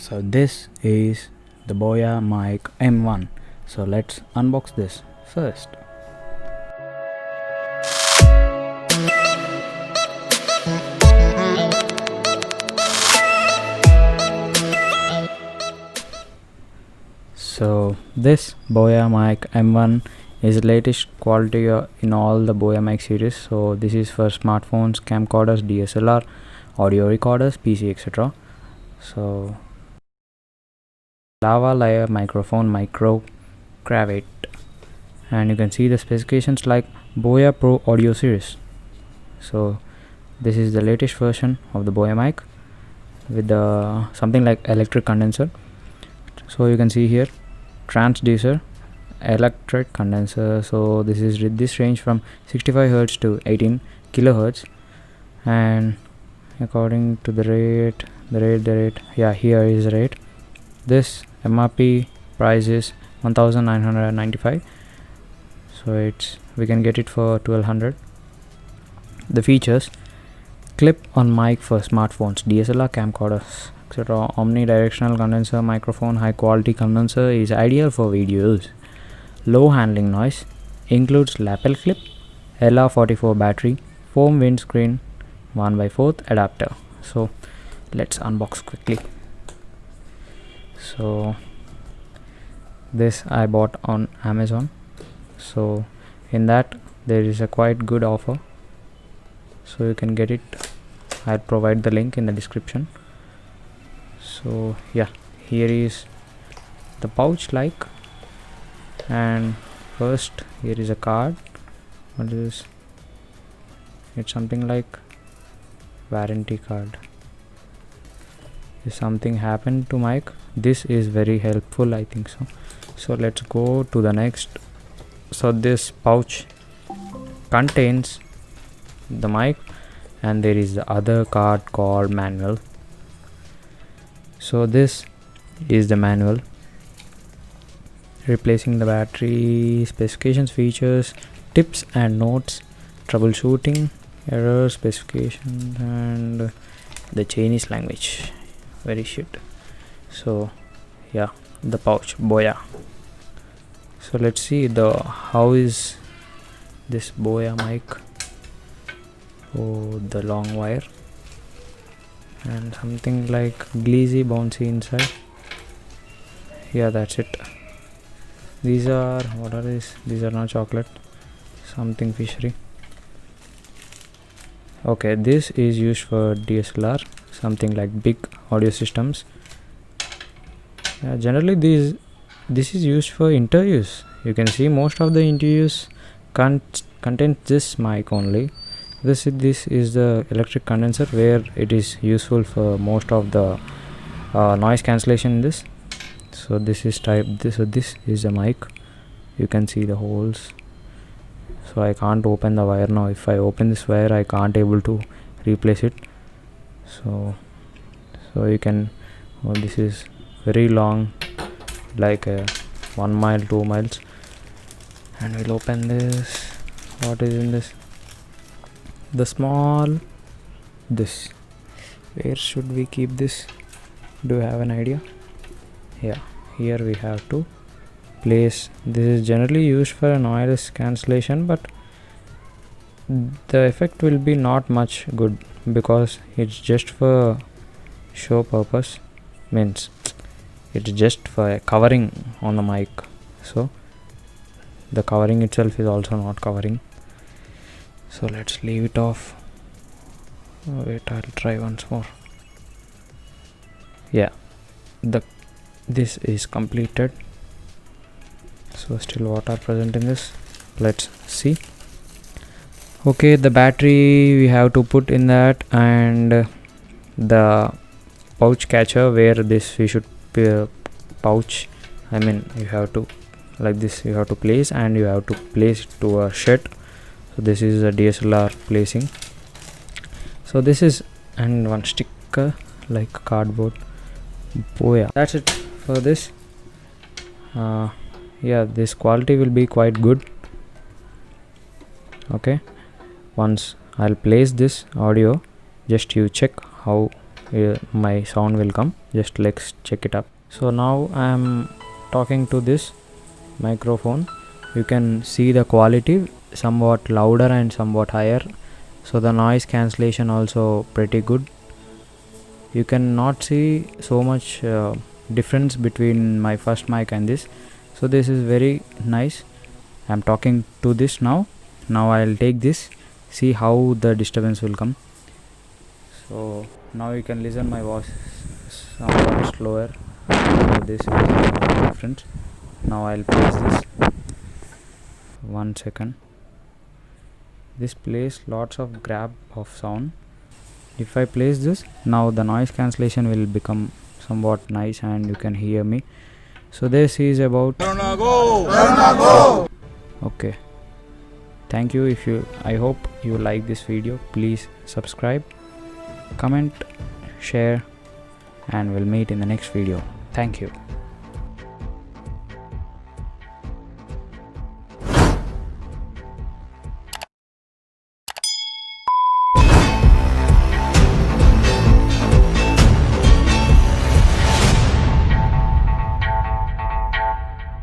So this is the Boya Mic M1. So let's unbox this first. So this Boya Mic M1 is the latest quality in all the Boya mic series. So this is for smartphones, camcorders, DSLR, audio recorders, PC, etc. So lava layer microphone, micro cravate, and you can see the specifications like Boya Pro audio series. So this is the latest version of the Boya mic with the something like electric condenser. So you can see here transducer, Electret condenser. So this range from 65 Hz to 18 kilohertz, and according to the rate, yeah, here is the rate. This MRP price is 1995, so we can get it for 1200. The features: clip on mic for smartphones, DSLR, camcorders, etc. Omnidirectional condenser microphone. High quality condenser is ideal for videos. Low handling noise. Includes lapel clip, LR44 battery, foam windscreen, 1/4 adapter. So let's unbox quickly. So this I bought on Amazon. So in that there is a quite good offer, so you can get it. I'll provide the link in the description. So yeah, here is the pouch like, and first here is a card. What is this? It's something like warranty card. If something happened to mic, this is very helpful, I think so. So let's go to the next. So this pouch contains the mic, and there is the other card called manual. So this is the manual. Replacing the battery, specifications, features, tips and notes, troubleshooting, errors, specifications, and the Chinese language. Very shit. So yeah, the pouch Boya. So let's see how is this Boya mic. Oh, the long wire and something like greasy bouncy inside. Yeah, that's it. These are, what are these? These are not chocolate, something fishery. Okay, this is used for DSLR, something like big audio systems. Generally this is used for interviews. You can see most of the interviews contains this mic only. This is the electric condenser, where it is useful for most of the noise cancellation in this. So this is the mic. You can see the holes. So I can't open the wire now. If I open this wire, I can't able to replace it. So you can, this is very long, like 1 mile, 2 miles. And we'll open this. What is in this? The small, this, where should we keep this? Do you have an idea? Yeah, here we have to place. This is generally used for noise cancellation, but the effect will be not much good because it's just for show purpose. Means it's just for a covering on the mic. So the covering itself is also not covering. So let's leave it off. Wait, I'll try once more. Yeah, this is completed. So still water present in this. Let's see. Okay, the battery we have to put in that, and the pouch catcher where this we should pouch. I mean, you have to, like this, you have to place, and you have to place it to a shed. So this is a DSLR placing. So this is, and one sticker like cardboard. Boya. That's it for this. Yeah, this quality will be quite good. Okay, once I'll place this audio, just you check how my sound will come. Just let's check it up. So now I am talking to this microphone. You can see the quality somewhat louder and somewhat higher, so the noise cancellation also pretty good. You can not see so much difference between my first mic and this, so this is very nice. I'm talking to this now. I'll take this, see how the disturbance will come. So now you can listen my voice somewhat slower. So this is the difference. Now I'll place this. 1 second. This plays lots of grab of sound. If I place this, now the noise cancellation will become somewhat nice and you can hear me. So this is about okay. Thank you. I hope you like this video. Please subscribe, comment, share, and we'll meet in the next video. Thank you.